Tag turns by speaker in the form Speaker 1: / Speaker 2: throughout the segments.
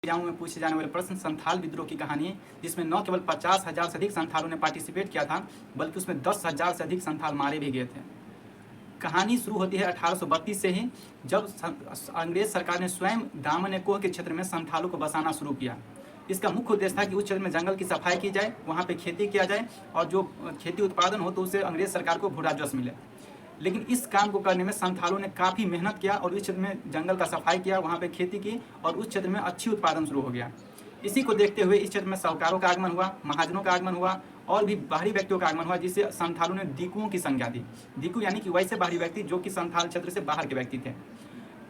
Speaker 1: Exam में पूछे जाने वाले प्रश्न संथाल विद्रोह की कहानी है, जिसमें न केवल 50,000 से अधिक संथालों ने पार्टिसिपेट किया था, बल्कि उसमें 10,000 से अधिक संथाल मारे भी गए थे। कहानी शुरू होती है 1832 से ही, जब अंग्रेज सरकार ने स्वयं दामन कोह के क्षेत्र में संथालों को बसाना शुरू किया। इसका मुख्य उद्देश्य था कि उस क्षेत्र में जंगल की सफाई की जाए, वहाँ पे खेती किया जाए और जो खेती उत्पादन हो तो उससे अंग्रेज सरकार को भू राजस्व मिले। लेकिन इस काम को करने में संथालों ने काफ़ी मेहनत किया और इस क्षेत्र में जंगल का सफाई किया, वहाँ पे खेती की और उस क्षेत्र में अच्छी उत्पादन शुरू हो गया। इसी को देखते हुए इस क्षेत्र में साहूकारों का आगमन हुआ, महाजनों का आगमन हुआ और भी बाहरी व्यक्तियों का आगमन हुआ, जिससे संथालों ने दीकुओं की संज्ञा दी। दीकू यानी कि वैसे बाहरी व्यक्ति जो कि संथाल क्षेत्र से बाहर के व्यक्ति थे।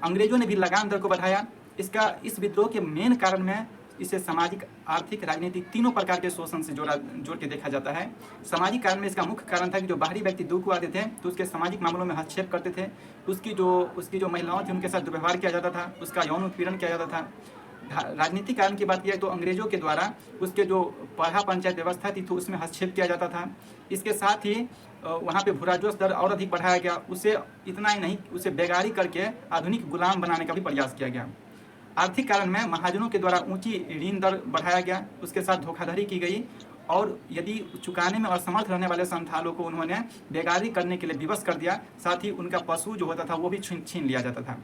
Speaker 1: अंग्रेजों ने भी लगान दर को बढ़ाया। इस विद्रोह के मेन कारण में इसे सामाजिक, आर्थिक, राजनीतिक तीनों प्रकार के शोषण से जोड़ के देखा जाता है। सामाजिक कारण में इसका मुख्य कारण था कि जो बाहरी व्यक्ति दूर को आते थे तो उसके सामाजिक मामलों में हस्तक्षेप करते थे, उसकी जो महिलाओं थी उनके साथ दुर्व्यवहार किया जाता था, उसका यौन उत्पीड़न किया जाता था। राजनीतिक कारण की बात किया तो अंग्रेजों के द्वारा उसके जो पढ़ा पंचायत व्यवस्था थी तो उसमें हस्तक्षेप किया जाता था। इसके साथ ही वहाँ पे भू राजस्व दर और अधिक बढ़ाया गया। उसे इतना ही नहीं, उसे बेगारी करके आधुनिक गुलाम बनाने का भी प्रयास किया गया। आर्थिक कारण में महाजनों के द्वारा ऊंची ऋण दर बढ़ाया गया, उसके साथ धोखाधड़ी की गई और यदि चुकाने में असमर्थ रहने वाले संथालों को उन्होंने बेगारी करने के लिए विवश कर दिया। साथ ही उनका पशु जो होता था वो भी छीन लिया जाता था।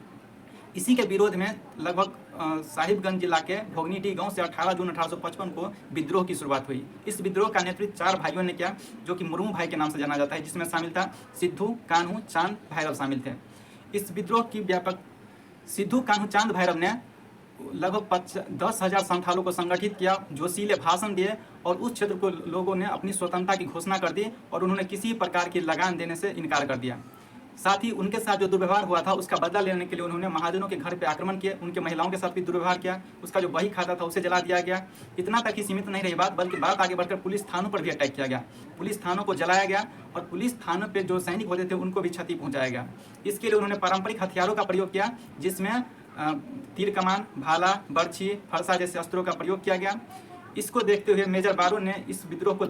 Speaker 1: इसी के विरोध में लगभग साहिबगंज जिला के भोगनीटी गांव से 18 जून 1855 को विद्रोह की शुरुआत हुई। इस विद्रोह का नेतृत्व 4 भाइयों ने किया, जो कि मुर्मू भाई के नाम से जाना जाता है, जिसमें शामिल था सिद्धू, कान्हू, चांद, भैरव शामिल थे। इस विद्रोह की सिद्धू, कान्हू, चांद, भैरव ने लगभग 10,000 संथालों को संगठित किया, जोशीले भाषण दिए और उस क्षेत्र को लोगों ने अपनी स्वतंत्रता की घोषणा कर दी और उन्होंने किसी प्रकार की लगान देने से इनकार कर दिया। साथ ही उनके साथ जो दुर्व्यवहार हुआ था उसका बदला लेने के लिए उन्होंने महाजनों के घर पे आक्रमण किए, उनके महिलाओं के साथ भी दुर्व्यवहार किया, उसका जो बही खाता था उसे जला दिया गया। इतना तक ही सीमित नहीं रही बात, बल्कि बात आगे बढ़कर पुलिस थानों पर भी अटैक किया गया। पुलिस थानों को जलाया गया और पुलिस थानों पर जो सैनिक होते थे उनको भी क्षति पहुंचाया गया। इसके लिए उन्होंने पारंपरिक हथियारों का प्रयोग किया, जिसमें तीर कमान, भाला, बर्छी, फरसा जैसे अस्त्रों का प्रयोग किया गया। इसको देखते हुए मेजर बारो ने इस विद्रोह को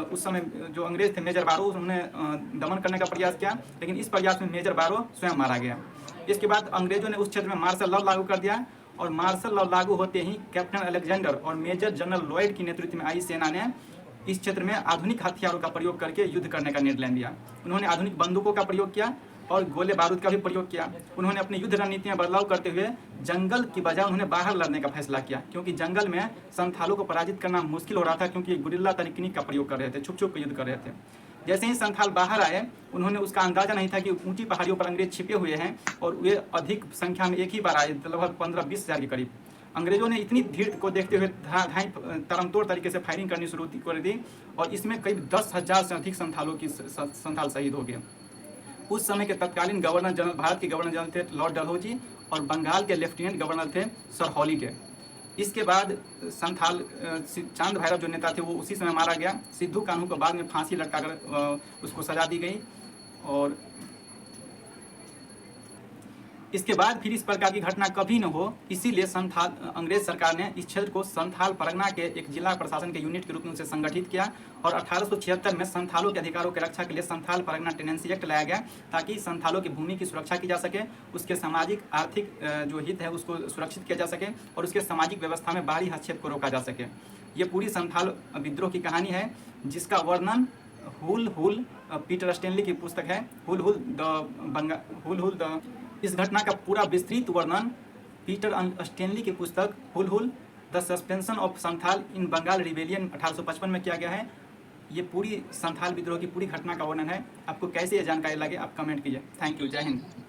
Speaker 1: उस समय जो अंग्रेज थे मेजर बारो, उन्होंने दमन करने का प्रयास किया, लेकिन इस प्रयास में मेजर बारो स्वयं मारा गया। इसके बाद अंग्रेजों ने उस क्षेत्र में मार्शल लॉ लागू कर दिया और मार्शल लॉ लागू होते ही कैप्टन अलेक्जेंडर और मेजर जनरल लॉयड की नेतृत्व में आई सेना ने इस क्षेत्र में आधुनिक हथियारों का प्रयोग करके युद्ध करने का निर्णय लिया। उन्होंने आधुनिक बंदूकों का प्रयोग किया और गोले बारूद का भी प्रयोग किया। उन्होंने अपनी युद्ध रणनीति में बदलाव करते हुए जंगल की बजाय उन्होंने बाहर लड़ने का फैसला किया, क्योंकि जंगल में संथालों को पराजित करना मुश्किल हो रहा था, क्योंकि गुरिल्ला तकनीक का प्रयोग कर रहे थे, छुप छुप कर युद्ध कर रहे थे। जैसे ही संथाल बाहर आए, उन्होंने उसका अंदाजा नहीं था कि ऊंची पहाड़ियों पर अंग्रेज छिपे हुए हैं और वे अधिक संख्या में एक ही बार आए, लगभग 15-20 हज़ार के करीब। अंग्रेजों ने इतनी भीड़ को देखते हुए तरमतोड़ तरीके से फायरिंग करनी शुरू कर दी और इसमें करीब 10,000 से अधिक संथाल शहीद हो गए। उस समय के तत्कालीन गवर्नर जनरल, भारत के गवर्नर जनरल थे लॉर्ड डलहौजी और बंगाल के लेफ्टिनेंट गवर्नर थे सर हॉलीडे। इसके बाद संथाल चांद भैरव जो नेता थे वो उसी समय मारा गया। सिद्धू कान्हू को बाद में फांसी लटकाकर उसको सजा दी गई और इसके बाद फिर इस प्रकार की घटना कभी न हो, इसीलिए अंग्रेज सरकार ने इस क्षेत्र को संथाल परगना के एक जिला प्रशासन के यूनिट के रूप में उसे संगठित किया और 1876 में संथालों के अधिकारों की रक्षा के लिए संथाल परगना टेनेंसी एक्ट लाया गया, ताकि संथालों की भूमि की सुरक्षा की जा सके, उसके सामाजिक आर्थिक जो हित है उसको सुरक्षित किया जा सके और उसके सामाजिक व्यवस्था में बाहरी हस्तक्षेप को रोका जा सके। ये पूरी संथाल विद्रोह की कहानी है, जिसका वर्णन हुल पीटर स्टेनली की पुस्तक है हुल द इस घटना का पूरा विस्तृत वर्णन पीटर स्टेनली की पुस्तक Hul the suspension of Santhal in Bengal rebellion 1855 में किया गया है। ये पूरी संथाल विद्रोह की पूरी घटना का वर्णन है। आपको कैसे ये जानकारी लगे आप कमेंट कीजिए। Thank you. जय हिंद।